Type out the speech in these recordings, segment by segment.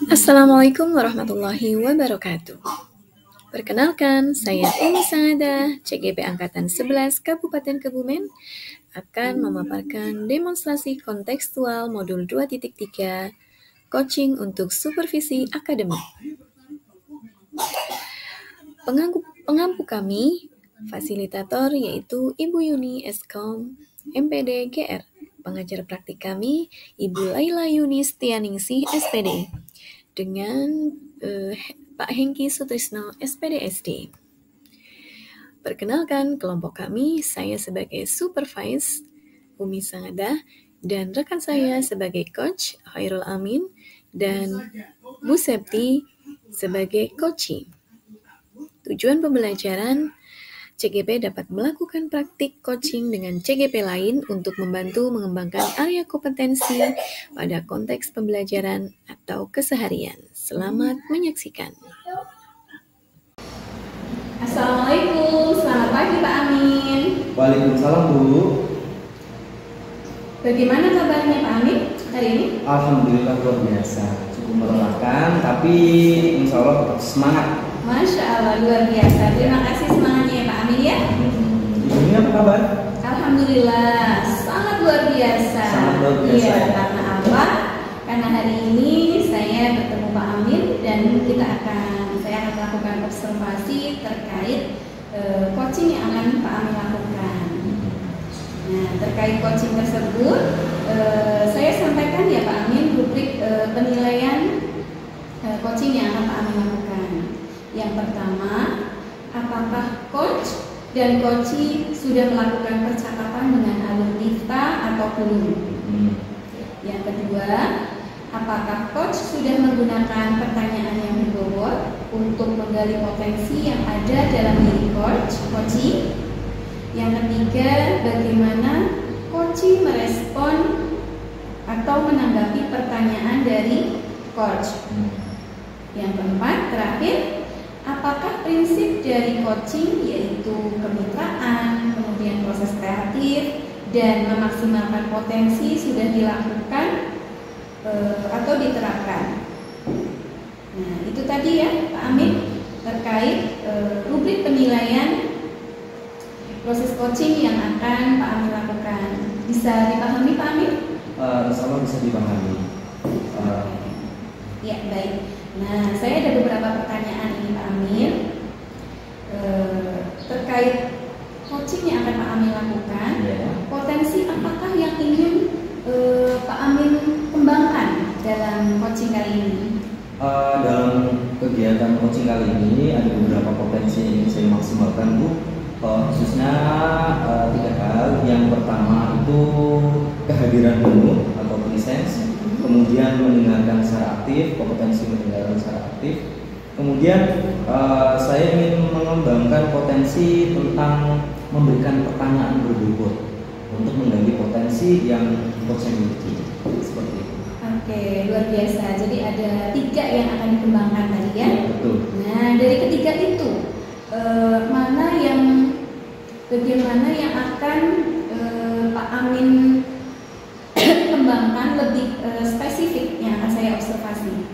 Assalamualaikum warahmatullahi wabarakatuh. Perkenalkan, saya Umi Saada, CGP Angkatan 11 Kabupaten Kebumen, akan memaparkan demonstrasi kontekstual modul 2.3, coaching untuk supervisi akademik. Pengampu kami, fasilitator yaitu Ibu Yuni Eskom, MPD GR. Pengajar praktik kami, Ibu Laila Yunis Tianingsih, SPD. Dengan Pak Hengki Sutrisno, SPD SD. Perkenalkan kelompok kami, saya sebagai supervise, Umi Saada, dan rekan saya sebagai coach, Khairul Amin, dan Bu Septi sebagai coachee. Tujuan pembelajaran, CGP dapat melakukan praktik coaching dengan CGP lain untuk membantu mengembangkan area kompetensi pada konteks pembelajaran atau keseharian. Selamat menyaksikan. Assalamualaikum, selamat pagi Pak Amin. Waalaikumsalam Bu. Bagaimana kabarnya Pak Amin hari ini? Alhamdulillah luar biasa, cukup melelahkan, tapi insya Allah tetap semangat. Masya Allah luar biasa. Terima kasih semangatnya ya Pak Amin ya. Ini apa kabar? Alhamdulillah sangat luar biasa. Sangat luar biasa. Iya, karena apa? Karena hari ini saya bertemu Pak Amin dan saya akan melakukan observasi terkait coaching yang akan Pak Amin lakukan. Nah, terkait coaching tersebut, saya sampaikan ya Pak Amin rubrik penilaian coaching yang akan Pak Amin lakukan. Yang pertama, apakah coach dan coachee sudah melakukan percakapan dengan alumnista atau belum? Yang kedua, apakah coach sudah menggunakan pertanyaan yang berbobot untuk menggali potensi yang ada dalam diri coachee? Yang ketiga, bagaimana coachee merespon atau menanggapi pertanyaan dari coach? Yang keempat, terakhir, apakah prinsip dari coaching yaitu kemitraan, kemudian proses kreatif, dan memaksimalkan potensi sudah dilakukan atau diterapkan? Nah, itu tadi ya Pak Amin terkait rubrik penilaian proses coaching yang akan Pak Amin lakukan. Bisa dipahami Pak Amin? Insya Allah bisa dipahami. Ya, baik. Nah, saya ada beberapa pertanyaan ini Pak Amin terkait coaching yang akan Pak Amin lakukan. Potensi apakah yang ingin Pak Amin kembangkan dalam coaching kali ini? Dalam kegiatan coaching kali ini ada beberapa potensi yang ingin saya maksimalkan Bu. Khususnya 3 hal. Yang pertama itu kehadiran penuh atau presence. Kemudian mendengarkan secara aktif, kompetensi mendengarkan secara aktif. Kemudian saya ingin mengembangkan potensi tentang memberikan pertanyaan berbobot untuk menggali potensi yang coach miliki. Seperti itu. Oke, luar biasa. Jadi ada 3 yang akan dikembangkan tadi ya. Betul. Nah, dari ketiga itu bagaimana yang akan Pak Amin kembangkan lebih spesifik yang akan saya observasi?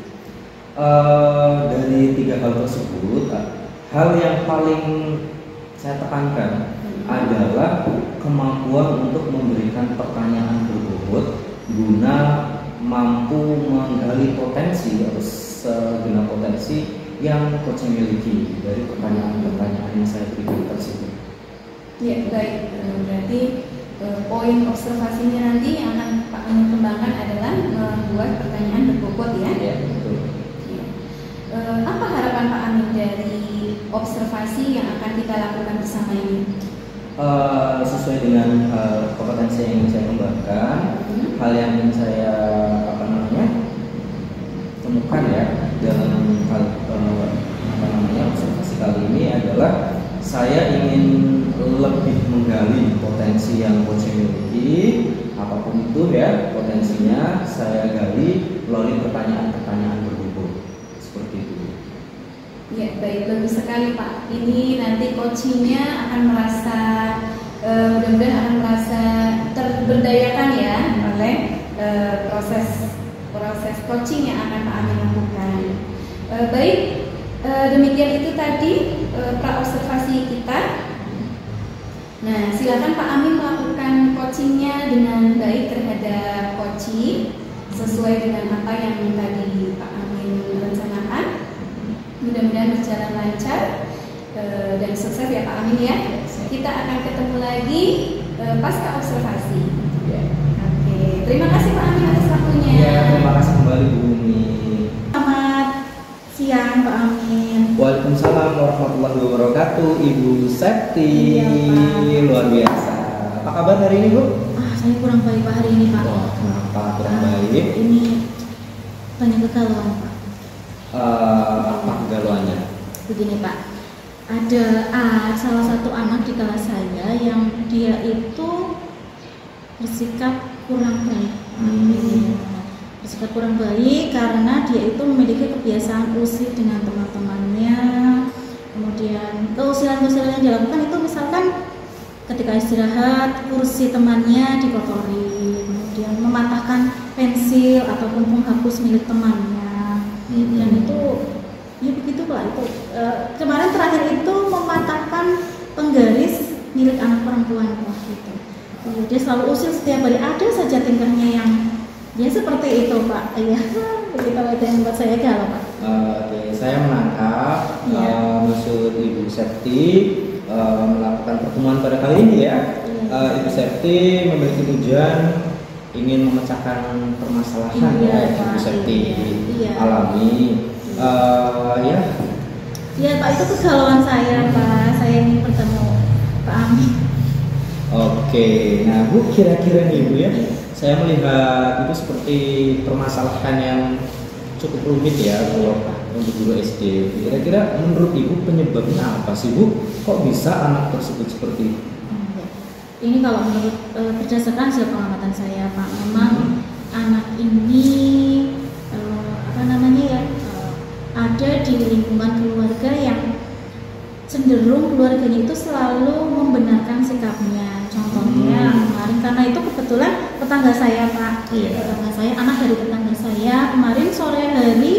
Dari 3 hal tersebut, hal yang paling saya tekankan adalah kemampuan untuk memberikan pertanyaan berbobot guna mampu menggali potensi atau segenap potensi yang coach miliki dari pertanyaan-pertanyaan yang saya berikan tersebut. Ya, baik. Berarti poin observasinya nanti yang akan Pak Amin kembangkan adalah membuat pertanyaan berbobot ya. Ya, betul. Ya. Apa harapan Pak Amin dari observasi yang akan kita lakukan bersama ini? Sesuai dengan kompetensi yang ingin saya kembangkan, hal yang ingin saya temukan ya dalam hal observasi kali ini adalah saya ingin lebih menggali potensi yang coach miliki, apapun itu ya potensinya saya gali melalui pertanyaan-pertanyaan berbobot seperti itu. Ya, baik, bagus sekali Pak. Ini nanti coachingnya akan merasa mudah-mudahan akan merasa terberdayakan ya oleh proses proses coaching yang akan Pak Amin lakukan. Baik, demikian itu tadi pra-observasi kita. Nah, silakan Pak Amin melakukan coachingnya dengan baik terhadap coaching sesuai dengan apa yang tadi Pak Amin rencanakan. Mudah-mudahan berjalan lancar dan sukses ya Pak Amin ya. Kita akan ketemu lagi pasca observasi. Oke, terima kasih Pak Amin atas waktunya. Ya, terima kasih kembali Bu Umi. Selamat siang Pak Amin. Waalaikumsalam warahmatullahi wabarakatuh, Ibu Septi. Iya, Pak. Luar biasa. Apa kabar hari ini Bu? Saya kurang baik Pak hari ini Pak. Wah, kenapa kurang baik? Ini banyak kegalauan Pak. Apa kegalauannya? Begini Pak, ada salah satu anak di kelas saya yang dia itu bersikap kurang baik. Bersikap kurang baik karena dia itu memiliki kebiasaan usir dengan teman-temannya. Kemudian keusilan-keusilan yang dilakukan itu misalkan ketika istirahat kursi temannya dikotori, kemudian mematahkan pensil ataupun penghapus milik temannya. Dan itu ya begitu Pak. Itu kemarin terakhir itu mematahkan penggaris milik anak perempuan Pak gitu. Dia selalu usir setiap hari, ada saja tingkahnya yang ya seperti itu Pak. Iya, begitu itu yang membuat saya galau Pak. Oke, saya menangkap maksud Ibu Septi melakukan pertemuan pada kali ini ya. Ibu Septi memiliki tujuan ingin memecahkan permasalahan yang Ibu Septi alami. Ya Pak, itu kegalauan saya Pak. Saya ingin bertemu Pak Amin. Oke, nah Bu, kira-kira nih Bu ya, saya melihat itu seperti permasalahan yang cukup rumit ya untuk guru SD. Kira-kira menurut Ibu penyebabnya apa sih Bu? Kok bisa anak tersebut seperti itu? Ini kalau menurut berdasarkan hasil pengamatan saya Pak, memang anak ini ada di lingkungan keluarga yang cenderung keluarganya itu selalu membenarkan sikapnya. Contohnya kemarin, karena itu kebetulan tetangga saya Pak, tetangga saya, anak dari tetangga saya kemarin sore hari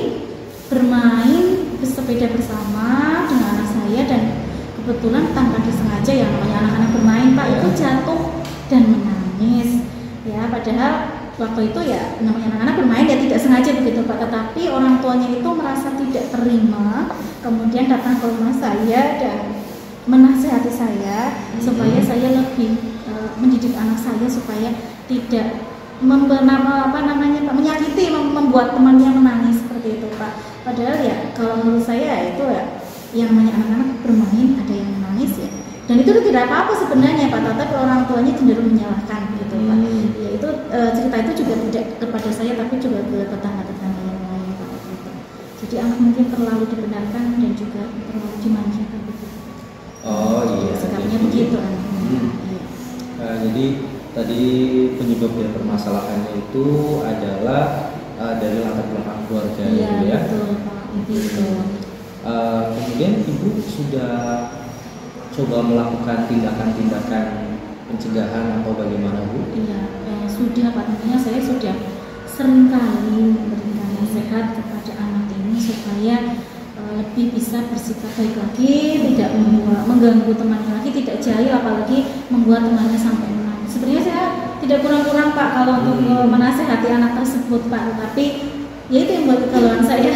bermain bersepeda bersama dengan anak saya, dan kebetulan tanpa disengaja ya, namanya anak-anak bermain Pak, itu jatuh dan menangis ya, padahal waktu itu ya namanya anak-anak bermain ya tidak sengaja begitu Pak, tetapi orang tuanya itu merasa tidak terima, kemudian datang ke rumah saya dan menasihati saya supaya saya lebih mendidik anak saya supaya tidak menyakiti, membuat temannya menangis seperti itu Pak. Padahal ya kalau menurut saya itu ya yang namanya anak-anak bermain ada yang menangis ya, dan itu tidak apa-apa sebenarnya Pak, tetapi orang tuanya cenderung menyalahkan gitu Pak. Ya itu cerita itu juga tidak kepada saya tapi juga ke tetangga-tetangga yang lain Pak gitu. Jadi anak mungkin terlalu dibenarkan dan juga terlalu dimanjakan begitu. Oh iya. Sikapnya begitu anaknya. Jadi tadi penyebab dari permasalahannya itu adalah dari latar belakang keluarga ya. Ya. Betul Pak, begitu. Kemudian Ibu sudah coba melakukan tindakan-tindakan pencegahan atau bagaimana Bu? Iya, sudah Pak, tentunya saya sudah seringkali memberikan nasihat kepada anak ini supaya lebih bisa bersikap baik lagi, tidak mengganggu temannya lagi, tidak jahil, apalagi membuat temannya sampai menangis. Sebenarnya saya tidak kurang-kurang Pak kalau untuk menasihati anak tersebut Pak, tapi ya itu yang buat kegalauan saya.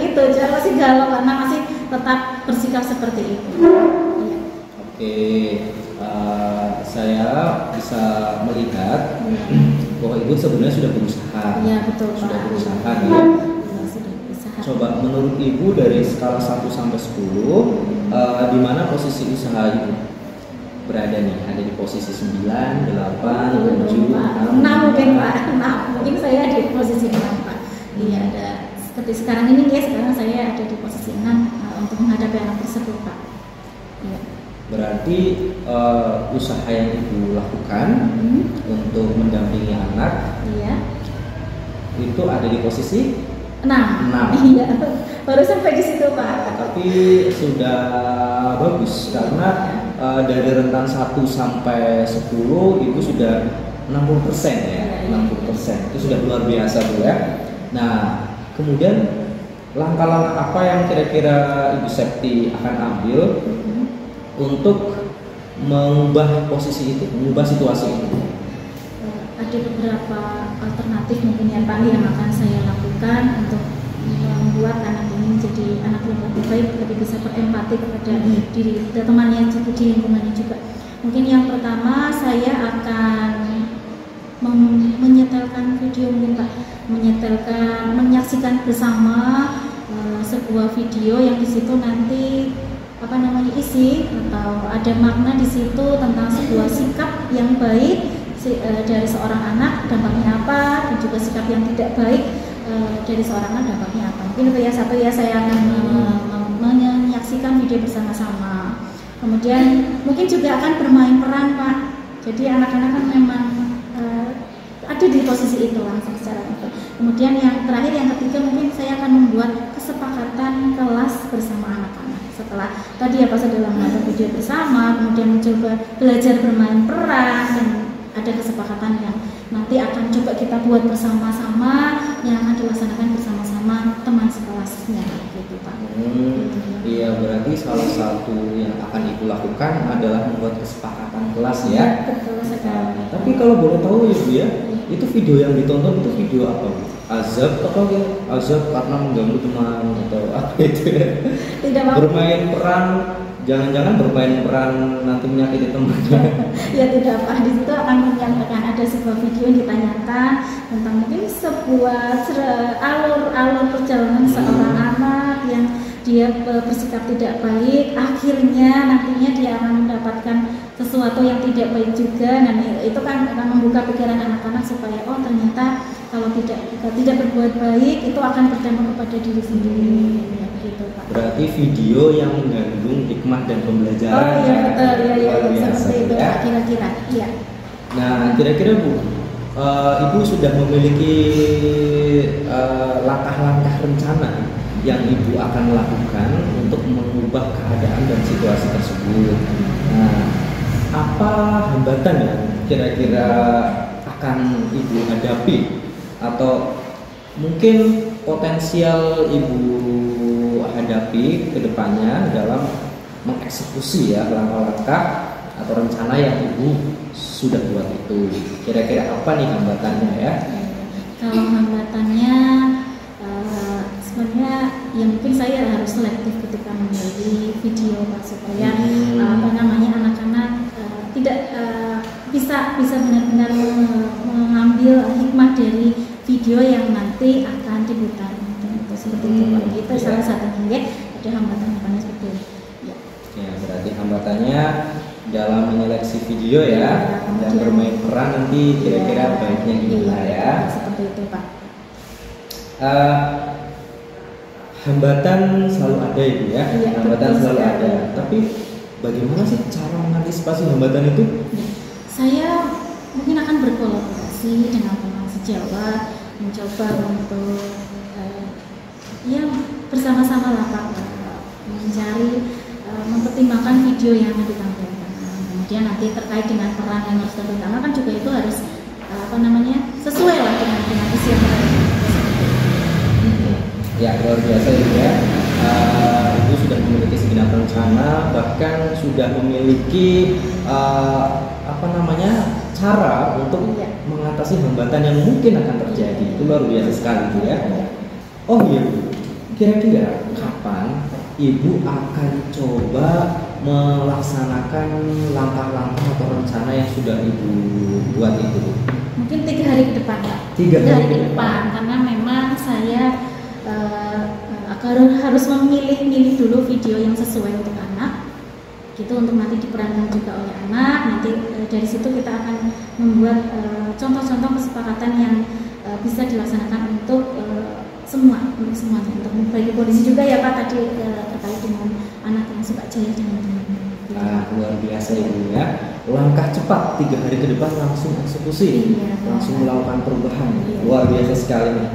Itu saya masih galau karena masih tetap bersikap seperti itu. Iya. Oke, saya bisa melihat bahwa Ibu sebenarnya sudah berusaha. Iya betul Pak. Sudah berusaha ya. Coba menurut Ibu dari skala 1 sampai 10, di mana posisi usaha Ibu berada nih? Ada di posisi 9, 8, 7, 6 mungkin Pak. Mungkin saya di posisi 6 Pak. Iya, ada seperti sekarang ini ya, sekarang saya ada di posisi 6 untuk menghadapi anak tersebut Pak. Iya. Berarti usaha yang Ibu lakukan untuk mendampingi anak itu ada di posisi 6. Iya, baru sampai di situ Pak. Tapi sudah bagus karena dari rentan 1 sampai 10 itu sudah 60% ya, 60%. Itu sudah luar biasa Bu ya. Nah, kemudian langkah-langkah apa yang kira-kira Ibu Septi akan ambil untuk mengubah posisi itu, mengubah situasi itu? Ada beberapa alternatif mungkin ya Pak yang akan saya lakukan untuk membuat anak ini menjadi anak yang lebih baik, lebih bisa berempati kepada diri dan temannya juga, di lingkungannya juga. Mungkin yang pertama saya akan menyetelkan video mungkin Pak, menyaksikan bersama sebuah video yang di situ nanti isi atau ada makna di situ tentang sebuah sikap yang baik dari seorang anak dampaknya apa, dan juga sikap yang tidak baik dari seorang anak dampaknya apa. Mungkin itu ya satu ya, saya akan menyaksikan video bersama-sama. Kemudian mungkin juga akan bermain peran Pak. Jadi anak-anak kan memang ada di posisi itu langsung secara itu. Kemudian yang terakhir, yang ketiga, mungkin saya akan membuat kesepakatan kelas bersama anak-anak. Setelah tadi sudah menonton video bersama, kemudian mencoba belajar bermain peran, dan ada kesepakatan yang nanti akan coba kita buat bersama-sama, yang akan dilaksanakan bersama-sama teman sekelasnya, gitu Pak. Iya, berarti salah satu yang akan Ibu lakukan adalah membuat kesepakatan kelas ya. Betul sekali. Tapi kalau boleh tahu ya Bu ya, itu video yang ditonton itu video apa Bu? Azab atau azab karena mengganggu teman atau apa itu ya? Tidak apa. Bermain peran, jangan-jangan bermain peran nanti menyakiti temannya. Ya tidak apa, di situ akan menyampaikan ada sebuah video yang ditanyakan tentang mungkin sebuah alur perjalanan seorang anak yang dia bersikap tidak baik, akhirnya nantinya dia akan mendapatkan sesuatu yang tidak baik juga. Dan itu kan akan membuka pikiran anak-anak supaya oh ternyata kalau tidak berbuat baik itu akan berdampak kepada diri sendiri. Ya, gitu Pak. Berarti video yang mengandung hikmah dan pembelajaran. Oh iya betul, ya seperti itu ya. Kira-kira. Iya. Nah, kira-kira Bu, Ibu sudah memiliki langkah-langkah rencana yang Ibu akan lakukan untuk mengubah keadaan dan situasi tersebut. Nah, apa hambatan yang kira-kira akan Ibu hadapi atau mungkin potensial Ibu hadapi ke depannya dalam mengeksekusi ya langkah-langkah atau rencana yang Ibu sudah buat itu? Kira-kira apa nih hambatannya ya? Kalau hambatannya sebenarnya ya mungkin saya harus selektif ketika memilih video Pak, supaya anak-anak tidak bisa benar-benar mengambil hikmah dari video yang nanti akan diputar. Itu seperti itu Pak. Itu salah satunya ya. Ada hambatan-hambatannya seperti itu. Ya, berarti hambatannya dalam menyeleksi video ya, dan bermain peran nanti kira-kira baiknya gimana ya? Seperti itu Pak. Hambatan selalu ada Ibu ya, hambatan selalu sekali. ada. Tapi bagaimana sih cara mengantisipasi hambatan itu? Saya mungkin akan berkolaborasi dengan teman sejawat, mencoba untuk bersama-sama lah Pak, mencari mempertimbangkan video yang ditampilkan. Kemudian nanti terkait dengan peran yang harus ditampilkan kan juga itu harus sesuai lah dengan visi yang ada. Ya, luar biasa Ibu ya. Ibu sudah memiliki segenap rencana, bahkan sudah memiliki cara untuk mengatasi hambatan yang mungkin akan terjadi. Itu luar biasa sekali Ibu ya. Oh iya Bu, kira-kira kapan Ibu akan coba melaksanakan langkah-langkah atau rencana yang sudah Ibu buat itu? Mungkin 3 hari ke depan Pak. 3 hari ke depan, karena memang saya harus memilih dulu video yang sesuai untuk anak, gitu, untuk nanti diperankan juga oleh anak. Nanti dari situ kita akan membuat contoh-contoh kesepakatan yang bisa dilaksanakan untuk semuanya, untuk bagi polisi juga ya Pak, tadi terkait dengan anak yang suka jahil dengan teman. Luar biasa Ibu ya. Langkah cepat 3 hari ke depan langsung eksekusi, langsung melakukan perubahan. Luar biasa sekali nih.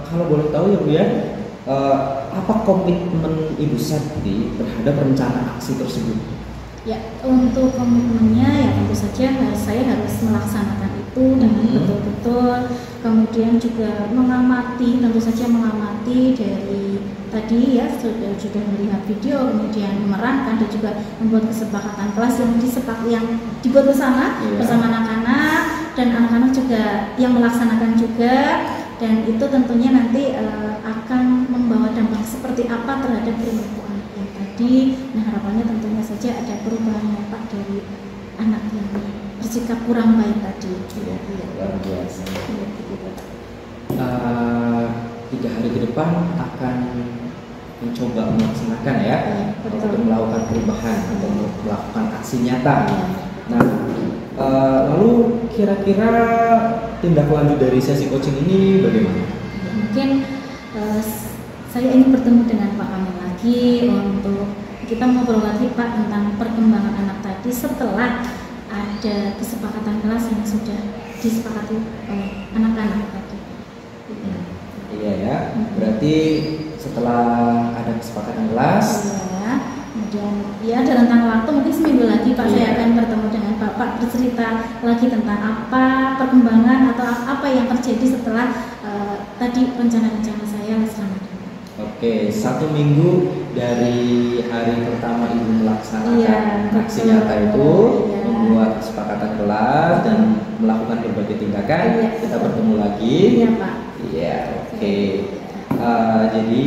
Kalau boleh tahu ya Bu ya, apa komitmen Ibu Septi terhadap rencana aksi tersebut? Ya, untuk komitmennya ya tentu saja saya harus melaksanakan itu dengan betul-betul. Kemudian juga mengamati, tentu saja mengamati dari tadi ya sudah melihat video, kemudian memerankan dan juga membuat kesepakatan kelas yang dibuat bersama anak-anak, dan anak-anak juga yang melaksanakan juga, dan itu tentunya nanti akan membawa dampak seperti apa terhadap perilaku anak yang tadi. Nah, harapannya tentunya saja ada perubahan dampak dari anak yang bersikap kurang baik tadi. Luar biasa. 3 hari ke depan akan mencoba melaksanakan ya, untuk melakukan perubahan atau melakukan aksi nyata. Nah, lalu kira-kira tindak lanjut dari sesi coaching ini bagaimana? Mungkin saya ingin bertemu dengan Pak Amil lagi untuk kita ngobrol lagi Pak tentang perkembangan anak tadi setelah ada kesepakatan kelas yang sudah disepakati oleh anak-anak tadi. Iya ya, berarti setelah ada kesepakatan kelas, kemudian ya ada rentang waktu mungkin seminggu lagi Pak, saya akan bertemu dengan Bapak bercerita lagi tentang apa perkembangan atau apa yang terjadi setelah tadi rencana-rencana saya selama ini. Oke, 1 minggu dari hari pertama Ibu melaksanakan aksi nyata itu, membuat kesepakatan kelas dan melakukan berbagai tindakan, kita bertemu lagi. Iya Pak. Iya, oke. Jadi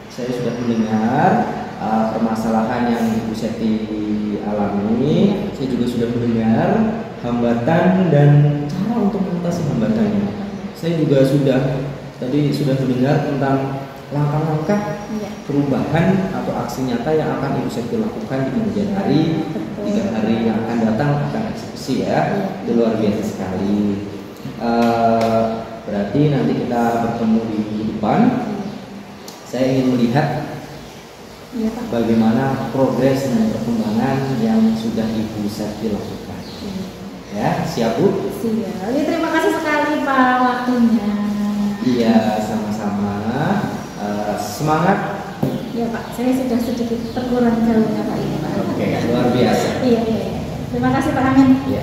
saya sudah mendengar permasalahan yang Ibu Septi alami. Saya juga sudah mendengar hambatan dan cara untuk mengatasi hambatannya. Saya juga tadi sudah mendengar tentang langkah-langkah perubahan atau aksi nyata yang akan Ibu Septi lakukan di kemudian hari. 3 hari yang akan datang akan eksekusi ya. Itu luar biasa sekali. Berarti nanti kita bertemu di minggu depan. Saya ingin melihat bagaimana progres dan perkembangan yang sudah Ibu Septi lakukan. Ya, siap Bu? Siap. Terima kasih sekali Pak waktunya. Iya, sama-sama. Semangat. Iya Pak, saya sudah sedikit terkurang jauhnya Pak ini Pak. Oke, luar biasa. Iya. Terima kasih Pak Amin. Iya.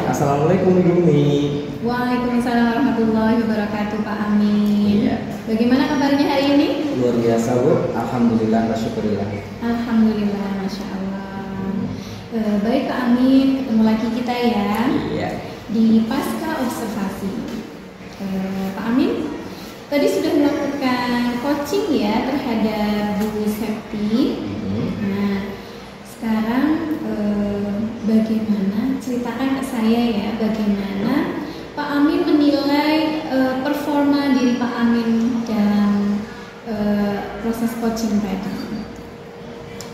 Assalamualaikum Ibu Umi. Waalaikumsalam warahmatullahi wabarakatuh Pak Amin. Iya. Bagaimana kabarnya hari ini? Luar biasa Bu, alhamdulillah wa syukurillah. Alhamdulillah, Masya Allah. Baik Pak Amin, ketemu lagi kita ya. Iya. Di pasca observasi. Pak Amin tadi sudah melakukan coaching ya terhadap Bu Septi. Nah, sekarang bagaimana, ceritakan ke saya ya, bagaimana Pak Amin menilai performa diri Pak Amin dalam proses coaching tadi.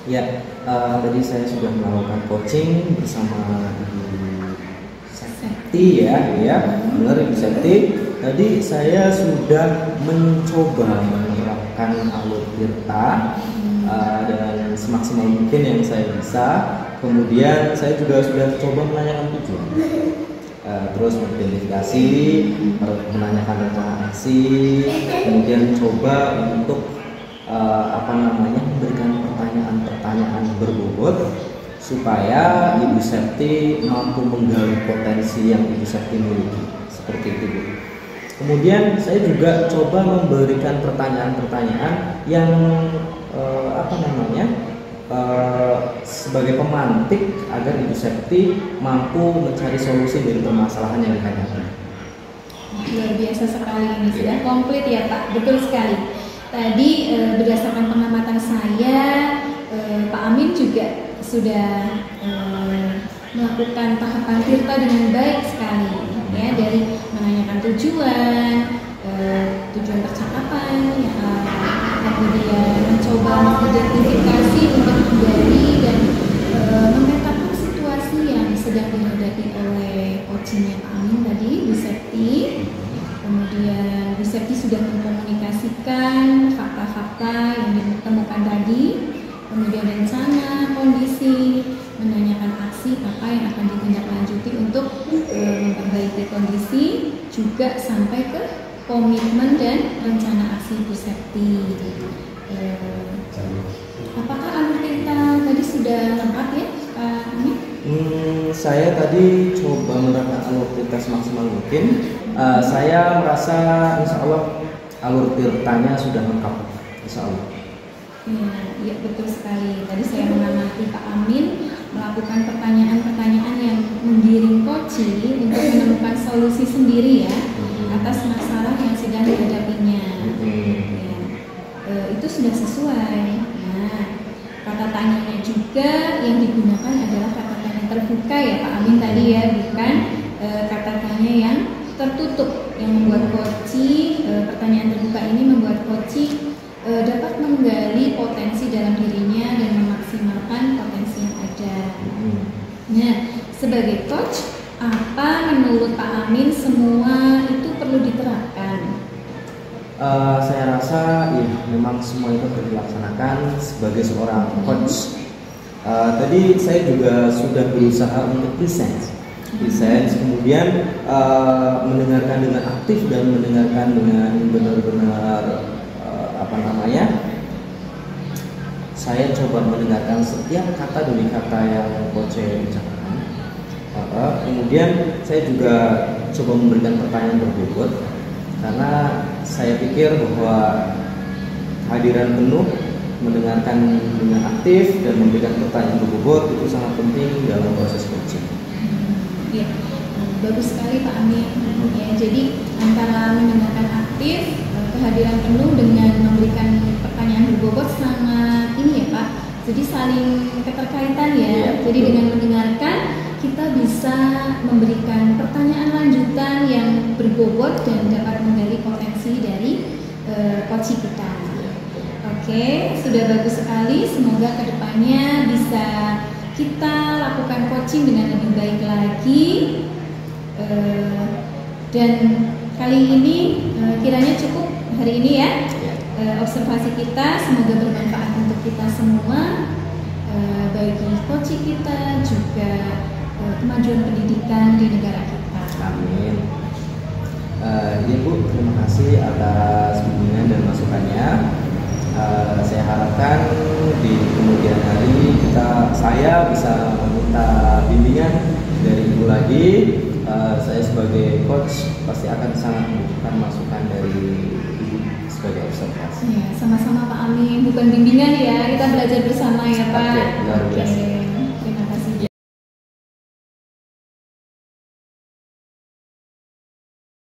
Ya, tadi saya sudah melakukan coaching bersama Ibu Septi ya, benar Ibu Septi. Tadi saya sudah mencoba menerapkan alur tirta dengan semaksimal mungkin yang saya bisa. Kemudian saya juga sudah coba menanyakan tujuan, terus mengidentifikasi, menanyakan rencana aksi, kemudian coba untuk memberikan pertanyaan-pertanyaan berbobot supaya Ibu Septi mampu menggali potensi yang Ibu Septi miliki, seperti itu Bu. Kemudian saya juga coba memberikan pertanyaan-pertanyaan yang sebagai pemantik agar Ibu Septi mampu mencari solusi dari permasalahan yang dihadapi. Luar biasa sekali ini, sudah komplit ya Pak, betul sekali. Tadi berdasarkan pengamatan saya, Pak Amin juga sudah melakukan tahapan tirta dengan baik sekali ya, dari menanyakan tujuan percakapan ya, kemudian mencoba mengidentifikasi untuk menggali dan memetakan situasi yang sedang dihadapi oleh coachingnya Pak Amin tadi, Bu Septi. Kemudian Bu Septi sudah mengkomunikasikan fakta-fakta yang ditemukan tadi, kemudian rencana, kondisi, menanyakan aksi apa yang akan ditindaklanjuti untuk memperbaiki kondisi, juga sampai ke komitmen dan rencana aksi Bu Septi. Apakah alur kita tadi sudah lengkap ya, Pak Amin? Saya tadi coba menerapkan alur tirta semaksimal mungkin. Saya merasa insya Allah alur tirtanya sudah lengkap, insya Allah. Ya, betul sekali. Tadi saya mengamati Pak Amin melakukan pertanyaan-pertanyaan yang menggiring koci untuk menemukan solusi sendiri ya atas masalah yang sedang dihadapinya. Ya, itu sudah sesuai. Nah, kata tanyanya juga yang digunakan adalah kata tanya terbuka ya Pak Amin tadi ya, bukan kata tanya yang tertutup, yang membuat koci pertanyaan terbuka ini membuat koci dapat menggali potensi dalam dirinya dan memaksimalkan potensi yang ada. Nah, sebagai coach, apa menurut Pak Amin semua itu perlu diterapkan? Saya rasa ya memang semua itu perlu dilaksanakan sebagai seorang coach. Tadi saya juga sudah berusaha untuk present, kemudian mendengarkan dengan aktif dan mendengarkan dengan benar-benar saya coba mendengarkan setiap kata demi kata yang coach ucapkan. Kemudian saya juga coba memberikan pertanyaan berbobot karena saya pikir bahwa kehadiran penuh, mendengarkan dengan aktif dan memberikan pertanyaan berbobot itu sangat penting dalam proses coaching. Ya, bagus sekali Pak Amin. Ya, jadi antara mendengarkan aktif, kehadiran penuh dengan memberikan pertanyaan berbobot sangat ini ya Pak. Jadi saling keterkaitan ya. Ya, jadi dengan mendengarkan kita bisa memberikan pertanyaan lanjutan yang berbobot dan dapat menggali potensi dari coach kita. Oke, sudah bagus sekali. Semoga kedepannya bisa kita lakukan coaching dengan lebih baik lagi. Dan kali ini kiranya cukup hari ini ya. Observasi kita semoga bermanfaat untuk kita semua, bagi coaching kita juga kemajuan pendidikan di negara kita. Amin. Ibu, terima kasih atas bimbingan dan masukannya. Saya harapkan di kemudian hari saya bisa meminta bimbingan dari ibu lagi. Saya sebagai coach pasti akan sangat membutuhkan masukan dari ibu sebagai observasi. Ya, sama-sama Pak Amin. Bukan bimbingan ya, kita belajar bersama ya Pak. Oke, luar biasa.